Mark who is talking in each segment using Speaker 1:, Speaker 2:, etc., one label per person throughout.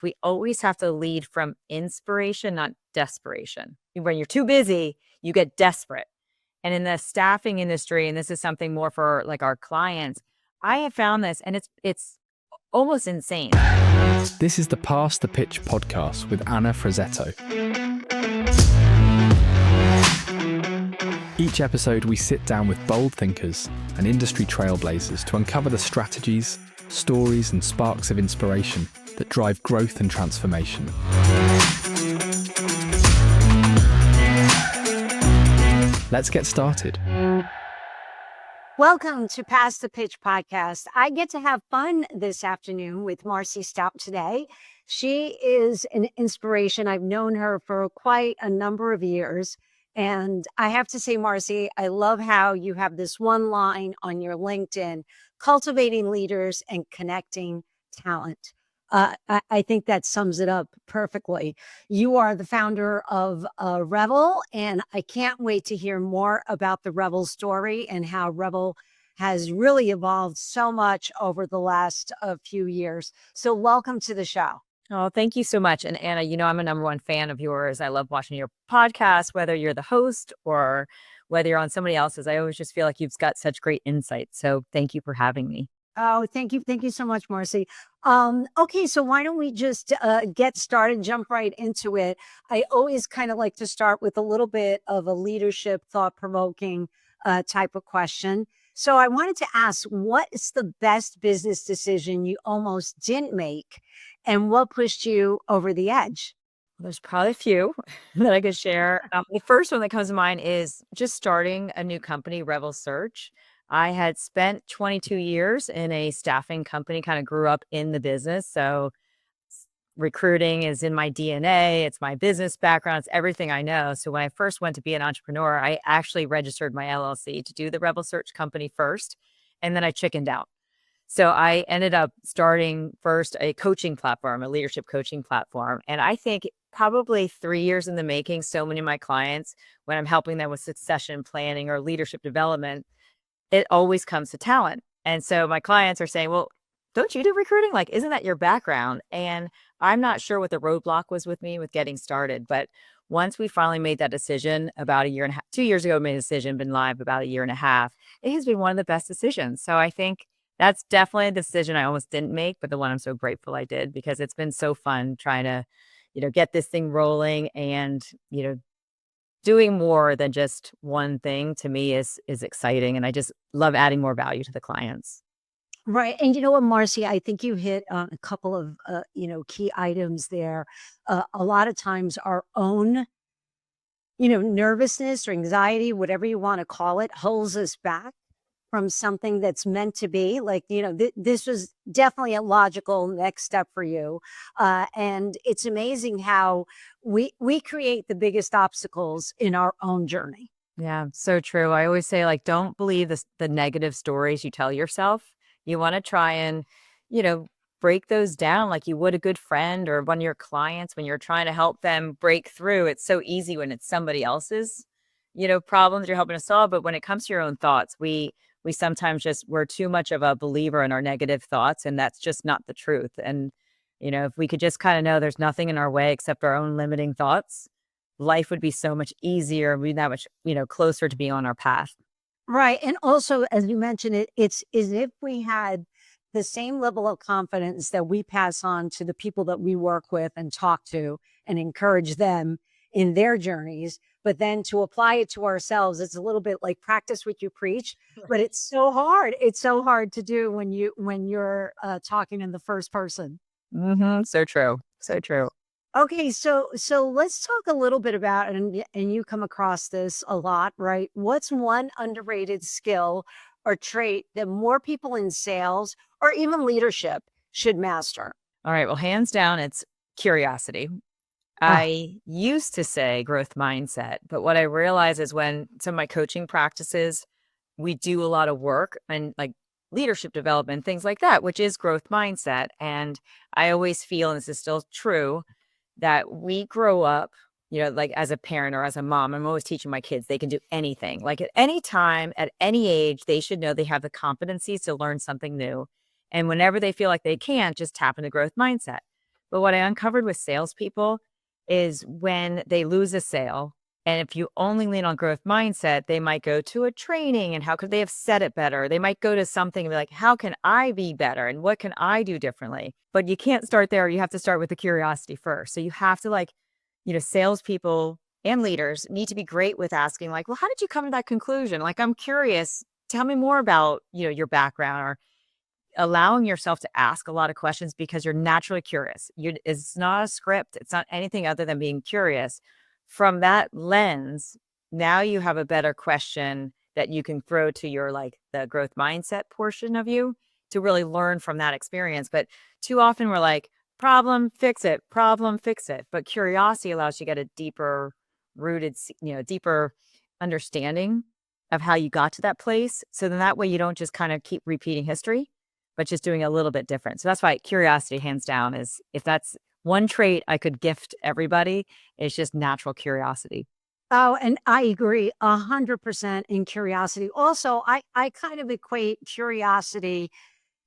Speaker 1: we always have to lead from inspiration, not desperation. When you're too busy, you get desperate. And in the staffing industry, and this is something more for like our clients, I have found this, and it's almost insane.
Speaker 2: This is the Pass the Pitch podcast with Anna Frazzetto. Each episode, we sit down with bold thinkers and industry trailblazers to uncover the strategies, stories, and sparks of inspiration that drive growth and transformation. Let's get started.
Speaker 3: Welcome to Pass the Pitch podcast. I get to have fun this afternoon with Marcy Stoudt today. She is an inspiration. I've known her for quite a number of years. And I have to say, Marcy, I love how you have this one line on your LinkedIn, cultivating leaders and connecting talent. I think that sums it up perfectly. You are the founder of Revel, and I can't wait to hear more about the Revel story and how Revel has really evolved so much over the last few years. So welcome to the show.
Speaker 1: Oh, thank you so much. And Anna, I'm a number one fan of yours. I love watching your podcast, whether you're the host or whether you're on somebody else's. I always just feel like you've got such great insights. So thank you for having me.
Speaker 3: Oh, thank you. Thank you so much, Marcy. Okay, so why don't we just get started, jump right into it. I always kind of like to start with a little bit of a leadership, thought-provoking type of question. So I wanted to ask, what is the best business decision you almost didn't make, and what pushed you over the edge?
Speaker 1: There's probably a few that I could share. The first one that comes to mind is just starting a new company, Revel Search. I had spent 22 years in a staffing company, kind of grew up in the business. So recruiting is in my DNA. It's my business background. It's everything I know. So when I first went to be an entrepreneur, I actually registered my LLC to do the Revel Search company first. And then I chickened out. So I ended up starting first a coaching platform, a leadership coaching platform. And I think probably 3 years in the making, so many of my clients, when I'm helping them with succession planning or leadership development, it always comes to talent. And so my clients are saying, well, don't you do recruiting? Like, isn't that your background? And I'm not sure what the roadblock was with me with getting started. But once we finally made that decision about a year and a half, 2 years ago, made a decision, been live about a year and a half, it has been one of the best decisions. So I think that's definitely a decision I almost didn't make, but the one I'm so grateful I did, because it's been so fun trying to, get this thing rolling and, doing more than just one thing to me is exciting. And I just love adding more value to the clients.
Speaker 3: Right. And you know what, Marcy, I think you hit on a couple of, key items there. A lot of times our own, nervousness or anxiety, whatever you want to call it, holds us back from something that's meant to be. Like, this was definitely a logical next step for you. And it's amazing how we create the biggest obstacles in our own journey.
Speaker 1: Yeah, so true. I always say, like, don't believe the negative stories you tell yourself. You want to try and, break those down like you would a good friend or one of your clients when you're trying to help them break through. It's so easy when it's somebody else's, problems you're helping to solve. But when it comes to your own thoughts, we sometimes we're too much of a believer in our negative thoughts, and that's just not the truth. And, if we could just kind of know there's nothing in our way except our own limiting thoughts, life would be so much easier. We'd be that much, closer to being on our path.
Speaker 3: Right. And also, as you mentioned, it's as if we had the same level of confidence that we pass on to the people that we work with and talk to and encourage them in their journeys. But then to apply it to ourselves, it's a little bit like practice what you preach, but it's so hard. It's so hard to do when you're talking in the first person.
Speaker 1: Mm-hmm. So true. So true.
Speaker 3: Okay, so let's talk a little bit about, and you come across this a lot, right? What's one underrated skill or trait that more people in sales or even leadership should master?
Speaker 1: All right. Well, hands down, it's curiosity.
Speaker 3: Ah,
Speaker 1: I used to say growth mindset, but what I realize is when some of my coaching practices, we do a lot of work and like leadership development, things like that, which is growth mindset. And I always feel, and this is still true, that we grow up, like as a parent or as a mom, I'm always teaching my kids they can do anything. Like at any time, at any age, they should know they have the competencies to learn something new. And whenever they feel like they can't, just tap into growth mindset. But what I uncovered with salespeople is when they lose a sale, and if you only lean on growth mindset, they might go to a training and how could they have said it better? They might go to something and be like, how can I be better? And what can I do differently? But you can't start there. You have to start with the curiosity first. So you have to salespeople and leaders need to be great with asking like, well, how did you come to that conclusion? Like, I'm curious. Tell me more about, your background, or allowing yourself to ask a lot of questions because you're naturally curious. It's not a script. It's not anything other than being curious. From that lens, now you have a better question that you can throw to your the growth mindset portion of you to really learn from that experience. But too often we're like, problem, fix it, problem, fix it. But curiosity allows you to get a deeper rooted, deeper understanding of how you got to that place. So then that way you don't just kind of keep repeating history, but just doing a little bit different. So that's why curiosity, hands down, is if that's one trait I could gift everybody, it's just natural curiosity.
Speaker 3: Oh, and I agree 100% in curiosity. Also, I kind of equate curiosity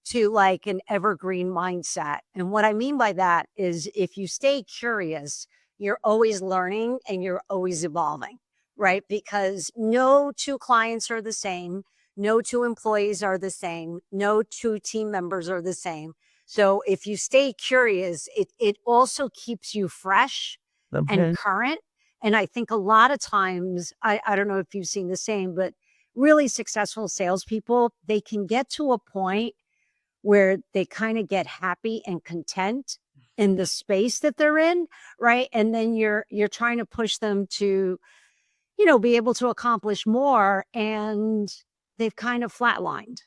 Speaker 3: to like an evergreen mindset. And what I mean by that is if you stay curious, you're always learning and you're always evolving, right? Because no two clients are the same. No two employees are the same. No two team members are the same. So if you stay curious, it also keeps you fresh and
Speaker 1: Okay.
Speaker 3: current. And I think a lot of times, I don't know if you've seen the same, but really successful salespeople, they can get to a point where they kind of get happy and content in the space that they're in, right? And then you're trying to push them to, be able to accomplish more, and they've kind of flatlined.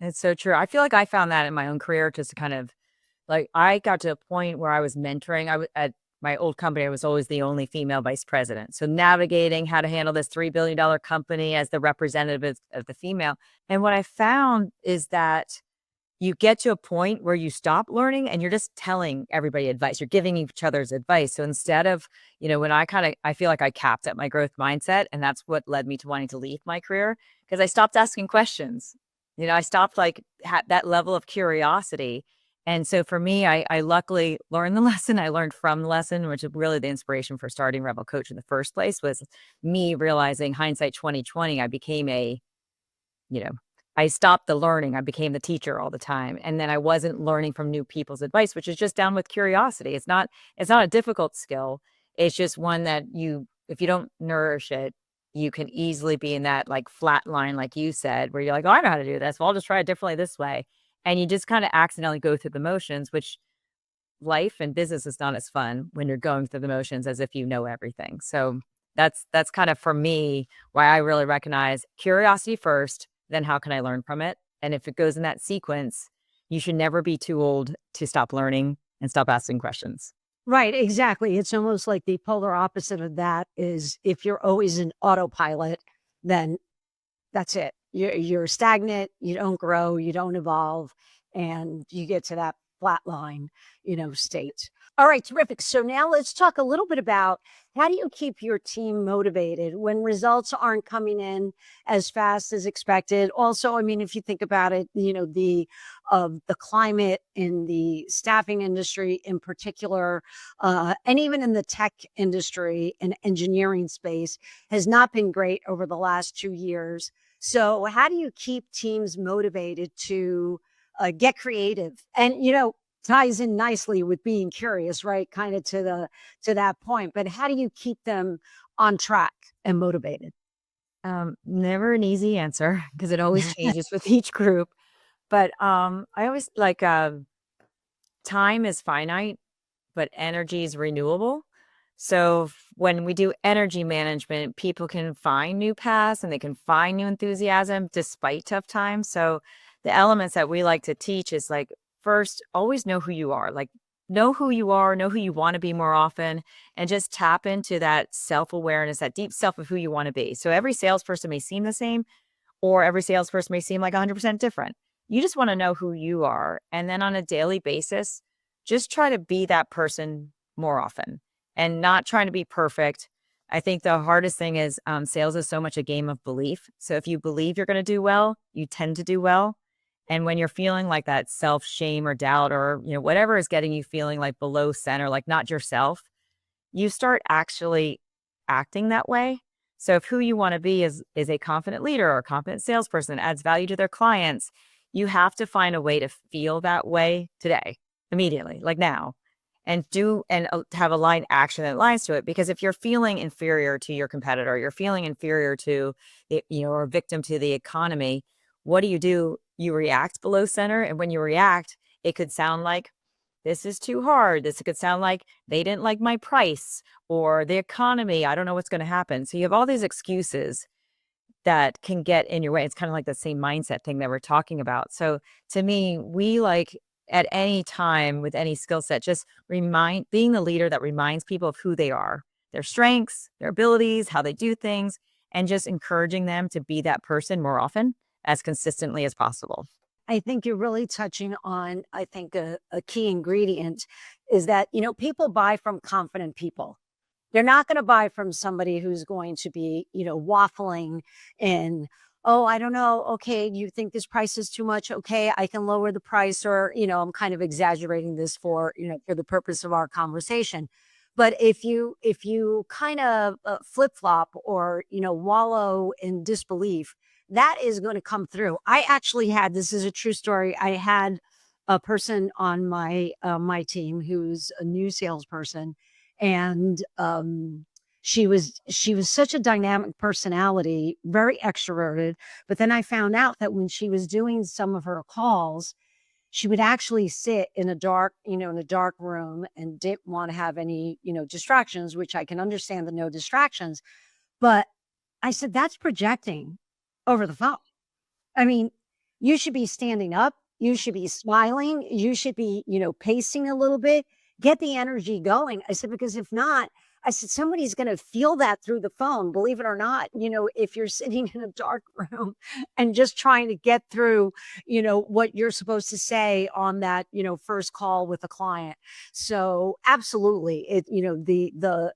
Speaker 1: It's so true. I feel like I found that in my own career, just to kind of I got to a point where I was mentoring. At my old company, I was always the only female vice president. So navigating how to handle this $3 billion company as the representative of the female. And what I found is that you get to a point where you stop learning and you're just telling everybody advice. You're giving each other's advice. So instead of, when I feel like I capped at my growth mindset, and that's what led me to wanting to leave my career, because I stopped asking questions. I stopped that level of curiosity. And so for me, I luckily learned the lesson. I learned from the lesson, which is really the inspiration for starting Revel Coach in the first place, was me realizing hindsight 2020. I became you know, I stopped the learning. I became the teacher all the time. And then I wasn't learning from new people's advice, which is just down with curiosity. It's not a difficult skill. It's just one that if you don't nourish it, you can easily be in that flat line, like you said, where you're like, oh, I know how to do this. Well, I'll just try it differently this way. And you just kind of accidentally go through the motions, which life and business is not as fun when you're going through the motions as if you know everything. So that's kind of, for me, why I really recognize curiosity first, then how can I learn from it? And if it goes in that sequence, you should never be too old to stop learning and stop asking questions.
Speaker 3: Right, exactly. It's almost like the polar opposite of that is if you're always in autopilot, then that's it. You're stagnant, you don't grow, you don't evolve, and you get to that flat line, state. All right, terrific. So now let's talk a little bit about how do you keep your team motivated when results aren't coming in as fast as expected? Also, I mean, if you think about it, the climate in the staffing industry in particular, and even in the tech industry and engineering space has not been great over the last 2 years. So how do you keep teams motivated to get creative? And, ties in nicely with being curious, right? Kind of to that point. But how do you keep them on track and motivated?
Speaker 1: Never an easy answer because it always changes with each group. But I always time is finite, but energy is renewable. So when we do energy management, people can find new paths and they can find new enthusiasm despite tough times. So the elements that we like to teach is first, always know who you are. Know who you are, know who you want to be more often, and just tap into that self-awareness, that deep self of who you want to be. So every salesperson may seem the same, or every salesperson may seem 100% different. You just want to know who you are. And then on a daily basis, just try to be that person more often and not trying to be perfect. I think the hardest thing is sales is so much a game of belief. So if you believe you're going to do well, you tend to do well. And when you're feeling like that self-shame or doubt or, whatever is getting you feeling like below center, like not yourself, you start actually acting that way. So if who you want to be is a confident leader or a confident salesperson, adds value to their clients, you have to find a way to feel that way today, immediately, like now, and have aligned action that aligns to it. Because if you're feeling inferior to your competitor, you're feeling inferior to or a victim to the economy, what do? You react below center. And when you react, it could sound like, this is too hard. This could sound like they didn't like my price or the economy. I don't know what's going to happen. So you have all these excuses that can get in your way. It's kind of like the same mindset thing that we're talking about. So to me, we like at any time with any skill set, just being the leader that reminds people of who they are, their strengths, their abilities, how they do things, and just encouraging them to be that person more often as consistently as possible.
Speaker 3: I think you're really touching on, I think a key ingredient is that, people buy from confident people. They're not going to buy from somebody who's going to be, waffling in, oh, I don't know. Okay. You think this price is too much? Okay. I can lower the price, or, I'm kind of exaggerating this for, for the purpose of our conversation. But if you kind of flip flop or, wallow in disbelief, that is going to come through. I actually had, this is a true story. I had a person on my team who's a new salesperson, and she was such a dynamic personality, very extroverted. But then I found out that when she was doing some of her calls, she would actually sit in a dark room and didn't want to have any, distractions, which I can understand the no distractions. But I said, that's projecting over the phone. I mean, you should be standing up. You should be smiling. You should be, pacing a little bit, get the energy going. I said, because if not, I said, somebody's going to feel that through the phone, believe it or not, if you're sitting in a dark room and just trying to get through, what you're supposed to say on that, first call with a client. So absolutely. The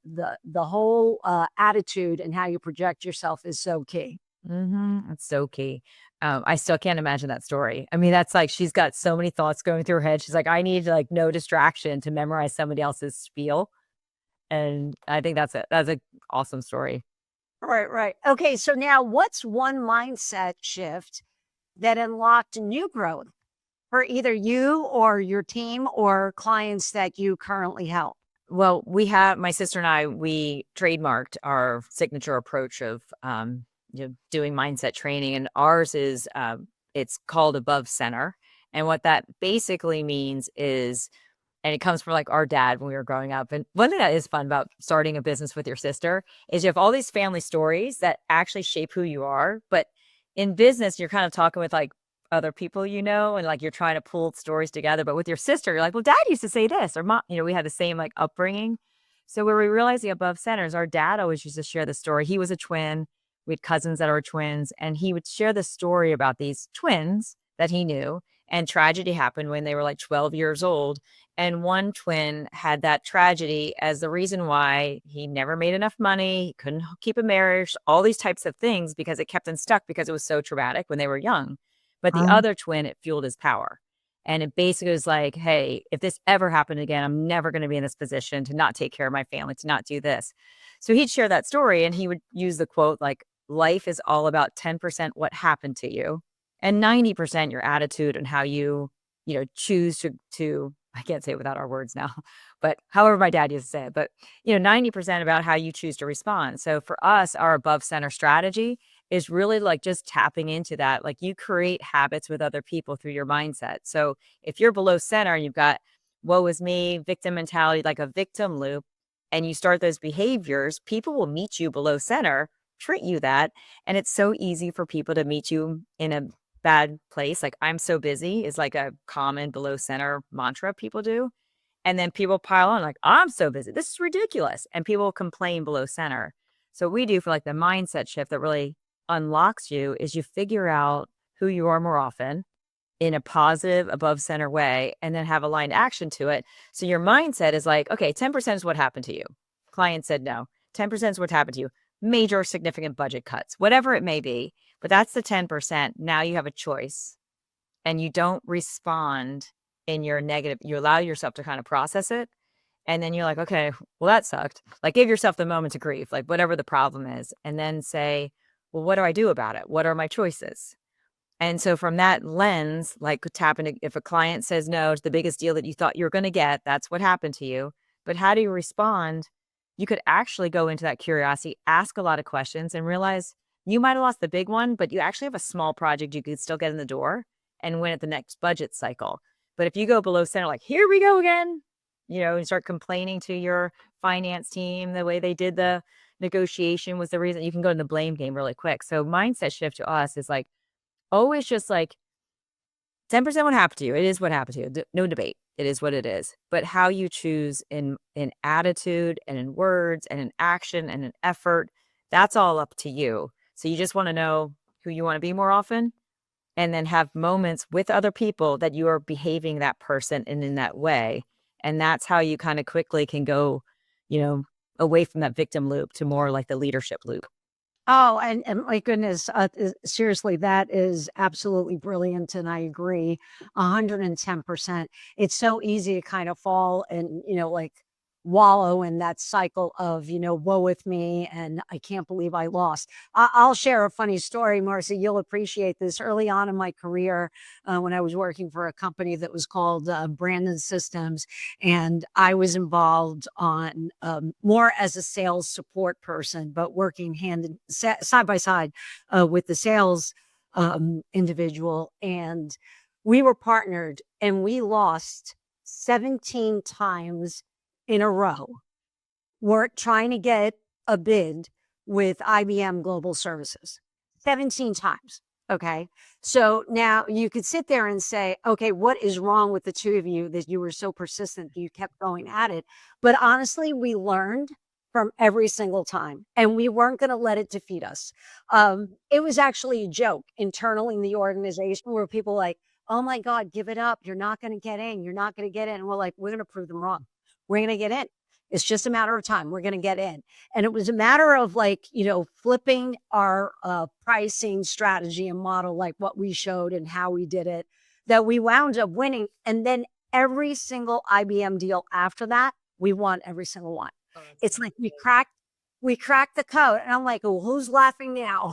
Speaker 3: whole attitude and how you project yourself is so key.
Speaker 1: That's so key. I still can't imagine that story. I mean, that's like, she's got so many thoughts going through her head. She's like, I need like no distraction to memorize somebody else's spiel. And I think that's a awesome story.
Speaker 3: Right, right. Okay, so now what's one mindset shift that unlocked new growth for either you or your team or clients that you currently help?
Speaker 1: Well, my sister and I, we trademarked our signature approach of doing mindset training, and ours is it's called Above Center. And what that basically means is, and it comes from like our dad when we were growing up. And one thing that is fun about starting a business with your sister is you have all these family stories that actually shape who you are. But in business, you're kind of talking with like other people, and like you're trying to pull stories together. But with your sister, you're like, well, dad used to say this, or mom, we had the same like upbringing. So where we realized the above centers, our dad always used to share the story. He was a twin. We had cousins that are twins, and he would share the story about these twins that he knew. And tragedy happened when they were like 12 years old. And one twin had that tragedy as the reason why he never made enough money, he couldn't keep a marriage, all these types of things, because it kept him stuck because it was so traumatic when they were young. But the other twin, it fueled his power. And it basically was like, hey, if this ever happened again, I'm never going to be in this position to not take care of my family, to not do this. So he'd share that story, and he would use the quote like, life is all about 10% what happened to you and 90% your attitude and how you choose to I can't say it without our words now, but however my dad used to say it, but 90% about how you choose to respond. So for us, our above center strategy is really like just tapping into that. Like, you create habits with other people through your mindset. So if you're below center and you've got woe is me, victim mentality, like a victim loop, and you start those behaviors, people will meet you below center, treat you that. And it's so easy for people to meet you in a bad place. Like, I'm so busy is like a common below center mantra people do. And then people pile on like, I'm so busy, this is ridiculous. And people complain below center. So what we do for like the mindset shift that really unlocks you is you figure out who you are more often in a positive above center way, and then have aligned action to it. So your mindset is like, okay, 10% is what happened to you. Client said no. 10% is what happened to you. Major significant budget cuts, whatever it may be. But that's the 10%. Now you have a choice. and you don't respond in your negative. You allow yourself to kind of process it. And then you're like, okay, well, that sucked. Like, give yourself the moment to grieve, like whatever the problem is. And then say, well, what do I do about it? What are my choices? And so from that lens, like tap into, if a client says no to the biggest deal that you thought you were going to get, that's what happened to you. But how do you respond? You could actually go into that curiosity, ask a lot of questions, and realize you might have lost the big one, but you actually have a small project you could still get in the door and win at the next budget cycle. But if you go below center, like, here we go again, and start complaining to your finance team, the way they did the negotiation was the reason, you can go in the blame game really quick. So mindset shift to us is like, always just like 10% what happened to you. It is what happened to you. No debate. It is what it is. But how you choose in attitude and in words and in action and in effort, that's all up to you. So you just want to know who you want to be more often, and then have moments with other people that you are behaving that person and in that way. And that's how you kind of quickly can go, away from that victim loop to more like the leadership loop.
Speaker 3: Oh, and my goodness, seriously, that is absolutely brilliant, and I agree 110%. It's so easy to kind of fall and, like wallow in that cycle of, woe with me, and I can't believe I lost. I'll share a funny story, Marcy. You'll appreciate this. Early on in my career, when I was working for a company that was called Brandon Systems, and I was involved on more as a sales support person, but working side by side with the sales individual. And we were partnered, and we lost 17 times in a row. We're trying to get a bid with IBM Global Services 17 times. Okay. So now you could sit there and say, okay, what is wrong with the two of you that you were so persistent that you kept going at it? But honestly, we learned from every single time, and we weren't going to let it defeat us. It was actually a joke internally in the organization where people were like, oh my God, give it up. You're not going to get in. You're not going to get in. And we're like, we're going to prove them wrong. We're going to get in. It's just a matter of time. We're going to get in. And it was a matter of like, flipping our pricing strategy and model, like what we showed and how we did it, that we wound up winning. And then every single IBM deal after that, we won every single one. Oh, it's like we cracked the code. And I'm like, oh, who's laughing now?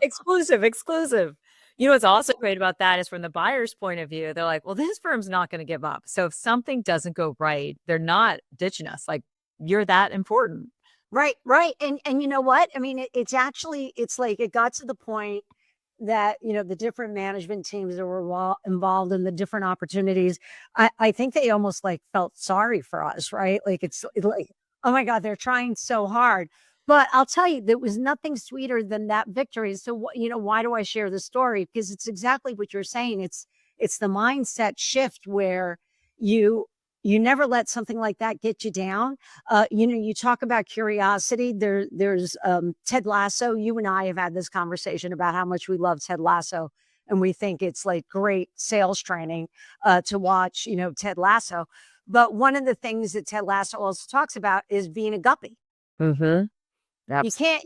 Speaker 1: Exclusive. What's also great about that is from the buyer's point of view, they're like, well, this firm's not going to give up. So if something doesn't go right, they're not ditching us. Like, you're that important.
Speaker 3: Right. And you know what? I mean, it's like it got to the point that, the different management teams that were involved in the different opportunities, I think they almost like felt sorry for us, right? Like it's like, oh my God, they're trying so hard. But I'll tell you, there was nothing sweeter than that victory. So, why do I share the story? Because it's exactly what you're saying. It's the mindset shift where you never let something like that get you down. You talk about curiosity. There's Ted Lasso. You and I have had this conversation about how much we love Ted Lasso, and we think it's like great sales training to watch, Ted Lasso. But one of the things that Ted Lasso also talks about is being a guppy.
Speaker 1: Mm-hmm.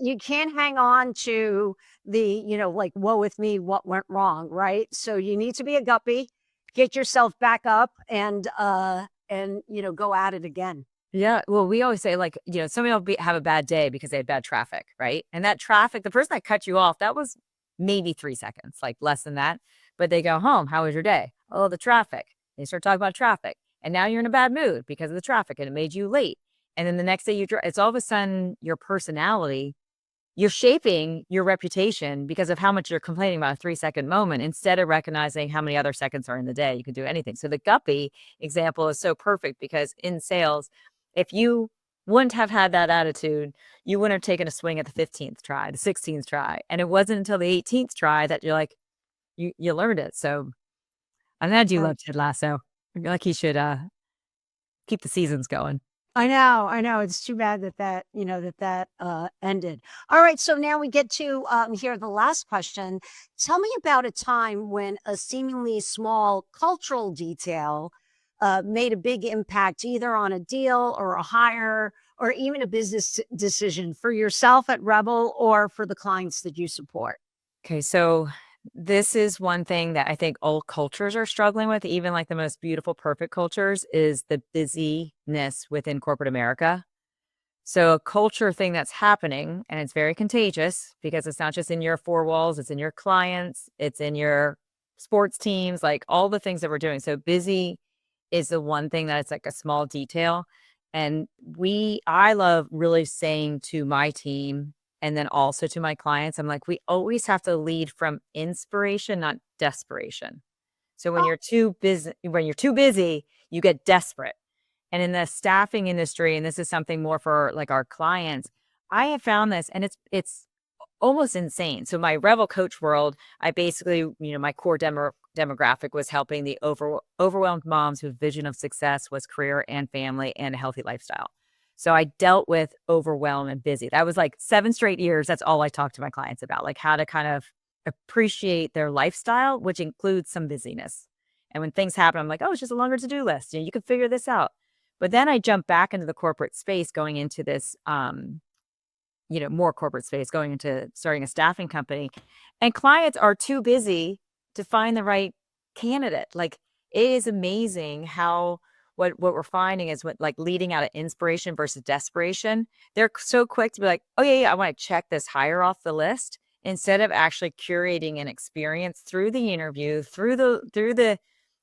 Speaker 3: You can't hang on to the, like, woe with me, what went wrong, right? So you need to be a guppy, get yourself back up, and go at it again.
Speaker 1: Yeah. Well, we always say, like, somebody will have a bad day because they had bad traffic, right? And that traffic, the person that cut you off, that was maybe 3 seconds, like less than that. But they go home. How was your day? Oh, the traffic. They start talking about traffic. And now you're in a bad mood because of the traffic and it made you late. And then the next day it's all of a sudden your personality, you're shaping your reputation because of how much you're complaining about a 3-second moment instead of recognizing how many other seconds are in the day. You can do anything. So the guppy example is so perfect because in sales, if you wouldn't have had that attitude, you wouldn't have taken a swing at the 15th try, the 16th try. And it wasn't until the 18th try that you're like, you learned it. So I'm glad you love Ted Lasso. I feel like he should keep the seasons going.
Speaker 3: I know. It's too bad that ended. All right. So now we get to here the last question. Tell me about a time when a seemingly small cultural detail made a big impact, either on a deal or a hire or even a business decision for yourself at Revel or for the clients that you support.
Speaker 1: Okay. So This is one thing that I think all cultures are struggling with, even like the most beautiful, perfect cultures, is the busyness within corporate America. So a culture thing that's happening, and it's very contagious because it's not just in your four walls, it's in your clients, it's in your sports teams, like all the things that we're doing. So busy is the one thing that it's like a small detail. And I love really saying to my team and then also to my clients, I'm like, we always have to lead from inspiration, not desperation. So when you're too busy, you get desperate. And in the staffing industry, and this is something more for like our clients, I have found this and it's almost insane. So my Revel Coach world, I basically, my core demographic was helping the overwhelmed moms whose vision of success was career and family and a healthy lifestyle. So I dealt with overwhelm and busy. That was like 7 straight years. That's all I talked to my clients about, like how to kind of appreciate their lifestyle, which includes some busyness. And when things happen, I'm like, oh, it's just a longer to-do list. You can figure this out. But then I jump back into the corporate space going into this more corporate space, going into starting a staffing company, and clients are too busy to find the right candidate. Like, it is amazing how what we're finding is what, like, leading out of inspiration versus desperation. They're so quick to be like, oh yeah, I want to check this higher off the list, instead of actually curating an experience through the interview, through the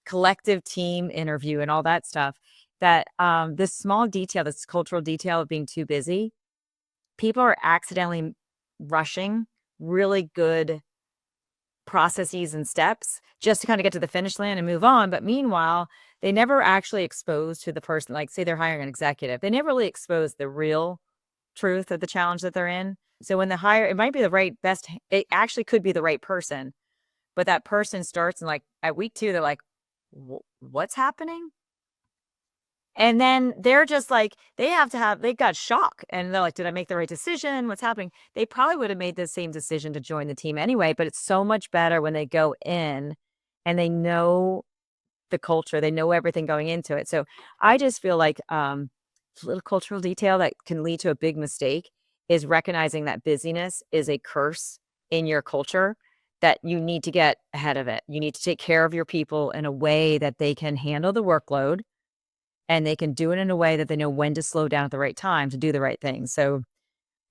Speaker 1: collective team interview and all that stuff. That this small detail, this cultural detail of being too busy, people are accidentally rushing really good processes and steps just to kind of get to the finish line and move on. But meanwhile, they never actually expose to the person, like say they're hiring an executive, they never really expose the real truth of the challenge that they're in. So when the hire, it might be the it actually could be the right person, but that person starts and like at week 2, they're like, what's happening? And then they're just like, they got shock and they're like, did I make the right decision? What's happening? They probably would have made the same decision to join the team anyway, but it's so much better when they go in and they know the culture, they know everything going into it. So I just feel like a little cultural detail that can lead to a big mistake is recognizing that busyness is a curse in your culture, that you need to get ahead of it. You need to take care of your people in a way that they can handle the workload, and they can do it in a way that they know when to slow down at the right time to do the right thing. So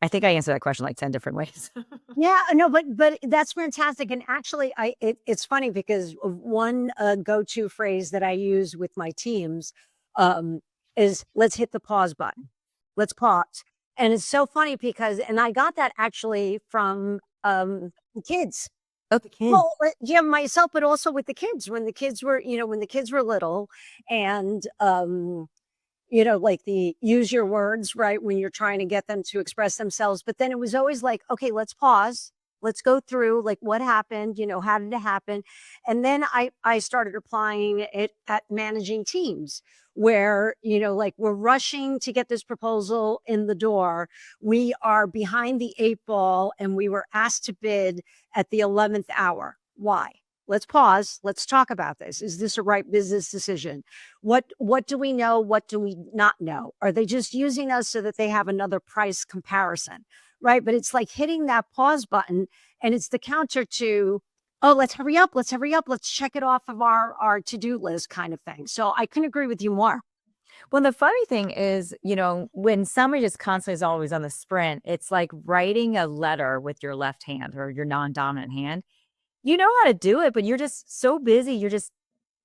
Speaker 1: I think I answered that question like 10 different ways.
Speaker 3: Yeah, no, but that's fantastic. And actually, it's funny because of one go-to phrase that I use with my teams um, is let's hit the pause button. Let's pause. And it's so funny because, and I got that actually from the kids.
Speaker 1: Oh, the kids.
Speaker 3: Well, yeah, myself, but also with the kids when the kids were, when the kids were little, and like the use your words, right? When you're trying to get them to express themselves. But then it was always like, okay, let's pause. Let's go through like what happened, how did it happen? And then I started applying it at managing teams where, like we're rushing to get this proposal in the door. We are behind the 8 ball and we were asked to bid at the 11th hour. Why? Let's pause. Let's talk about this. Is this a right business decision? What do we know? What do we not know? Are they just using us so that they have another price comparison? Right. But it's like hitting that pause button, and it's the counter to, oh, let's hurry up. Let's hurry up. Let's check it off of our to-do list kind of thing. So I couldn't agree with you more.
Speaker 1: Well, the funny thing is, when somebody just constantly is always on the sprint, it's like writing a letter with your left hand or your non-dominant hand. You know how to do it, but you're just so busy. You're just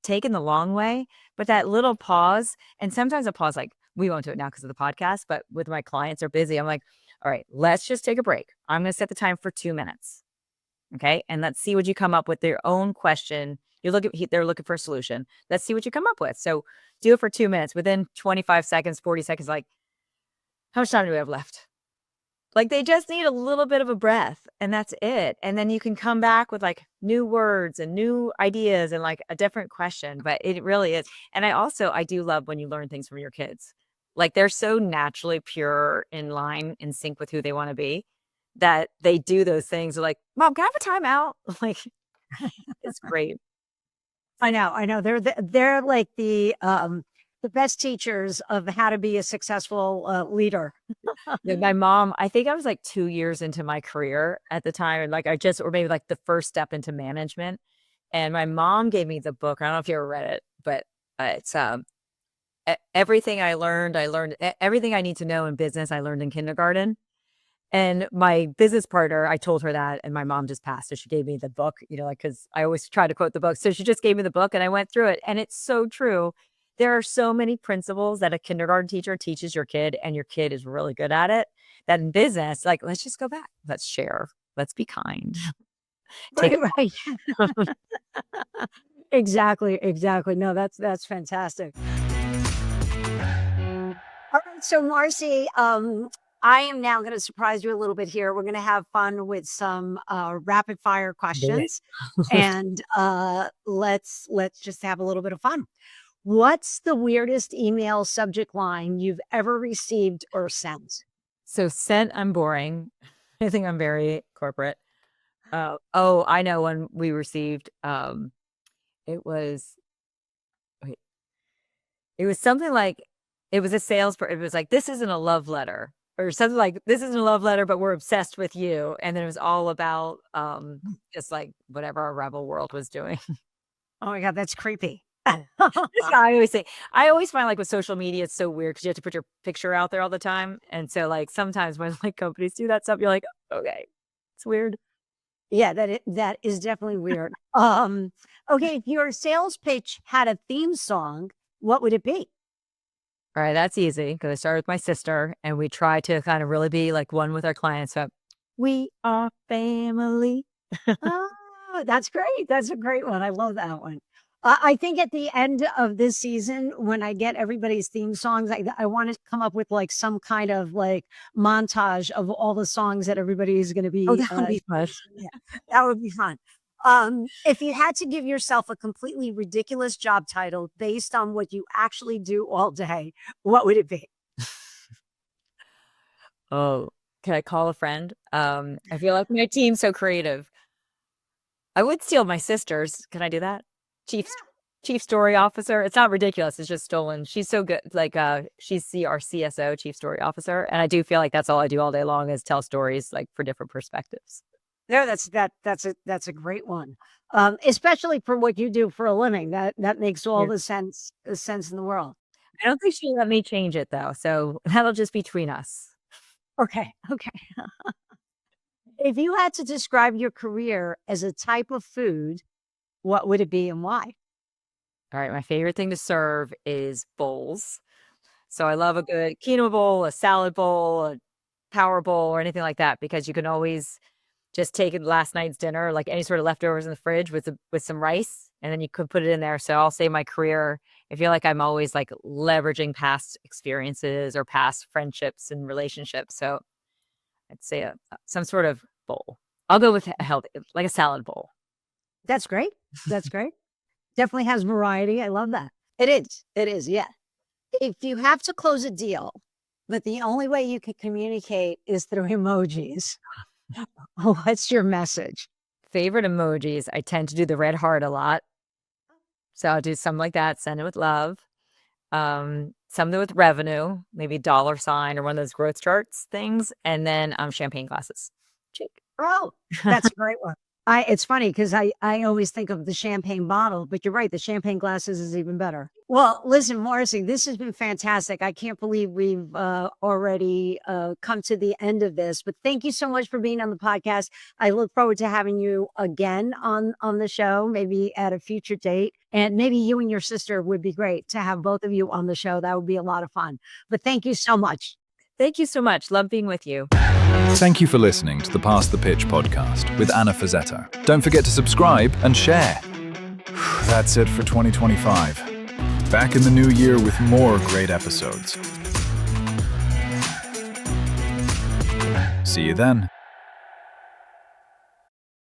Speaker 1: taking the long way. But that little pause, and sometimes a pause, like we won't do it now because of the podcast, but with my clients are busy, I'm like, all right, let's just take a break. I'm going to set the time for 2 minutes. Okay. And let's see what you come up with their own question. They're looking for a solution. Let's see what you come up with. So do it for 2 minutes. Within 25 seconds, 40 seconds, like, how much time do we have left? Like, they just need a little bit of a breath, and that's it. And then you can come back with like new words and new ideas and like a different question, but it really is. And I do love when you learn things from your kids. Like, they're so naturally pure, in line, in sync with who they want to be, that they do those things. They're like, Mom, can I have a timeout? Like, it's great.
Speaker 3: I know. They're like the the best teachers of how to be a successful leader.
Speaker 1: Yeah, my mom, I think I was like 2 years into my career at the time, and like or maybe like the first step into management. And my mom gave me the book. I don't know if you ever read it, but it's everything everything I need to know in business. I learned in kindergarten. And my business partner, I told her that, and my mom just passed. So she gave me the book, like, because I always try to quote the book. So she just gave me the book and I went through it. And it's so true. There are so many principles that a kindergarten teacher teaches your kid, and your kid is really good at it. That in business, like, let's just go back. Let's share. Let's be kind. Take
Speaker 3: Right. Exactly. No, that's fantastic. All right. So Marcy, I am now going to surprise you a little bit here. We're going to have fun with some rapid fire questions, and let's just have a little bit of fun. What's the weirdest email subject line you've ever received or sent?
Speaker 1: So sent, I'm boring. I think I'm very corporate. I know when we received, it was something like, it was it was like, this isn't a love letter, or something like, this isn't a love letter, but we're obsessed with you. And then it was all about just like whatever our Revel world was doing.
Speaker 3: Oh my God, that's creepy.
Speaker 1: I always find, like, with social media, it's so weird because you have to put your picture out there all the time. And so, like, sometimes when like companies do that stuff, you're like, okay, it's weird.
Speaker 3: Yeah, that is definitely weird. Okay, if your sales pitch had a theme song, what would it be?
Speaker 1: All right, that's easy because I started with my sister, and we try to kind of really be like one with our clients. So we are family.
Speaker 3: Oh, that's great. That's a great one. I love that one. I think at the end of this season, when I get everybody's theme songs, I want to come up with like some kind of like montage of all the songs that everybody is going to be.
Speaker 1: Oh, that would be fun.
Speaker 3: Yeah, that would be fun. If you had to give yourself a completely ridiculous job title based on what you actually do all day, what would it be?
Speaker 1: Oh, can I call a friend? I feel like my team's so creative. I would steal my sister's. Can I do that? Chief story officer. It's not ridiculous. It's just stolen. She's so good. Like, she's our CSO, chief story officer. And I do feel like that's all I do all day long is tell stories, like, for different perspectives.
Speaker 3: No, that's a great one. Especially for what you do for a living. That makes all the sense in the world.
Speaker 1: I don't think she'll let me change it though. So that'll just be between us.
Speaker 3: Okay. If you had to describe your career as a type of food, what would it be and why?
Speaker 1: All right. My favorite thing to serve is bowls. So I love a good quinoa bowl, a salad bowl, a power bowl, or anything like that, because you can always just take last night's dinner, like any sort of leftovers in the fridge with some rice, and then you could put it in there. So I'll say my career, I feel like I'm always like leveraging past experiences or past friendships and relationships. So I'd say some sort of bowl. I'll go with a healthy, like a salad bowl.
Speaker 3: That's great. Definitely has variety. I love that. It is. Yeah. If you have to close a deal, but the only way you can communicate is through emojis, what's your message?
Speaker 1: Favorite emojis. I tend to do the red heart a lot. So I'll do something like that. Send it with love. Something with revenue, maybe $sign or one of those growth charts things. And then champagne glasses. Check.
Speaker 3: Oh, that's a great one. It's funny because I always think of the champagne bottle, but you're right. The champagne glasses is even better. Well, listen, Marcy, this has been fantastic. I can't believe we've already come to the end of this, but thank you so much for being on the podcast. I look forward to having you again on the show, maybe at a future date. And maybe you and your sister would be great to have both of you on the show. That would be a lot of fun. But thank you so much.
Speaker 1: Thank you so much. Love being with you.
Speaker 2: Thank you for listening to the Pass the Pitch podcast with Anna Frazzetto. Don't forget to subscribe and share. That's it for 2025. Back in the new year with more great episodes. See you then.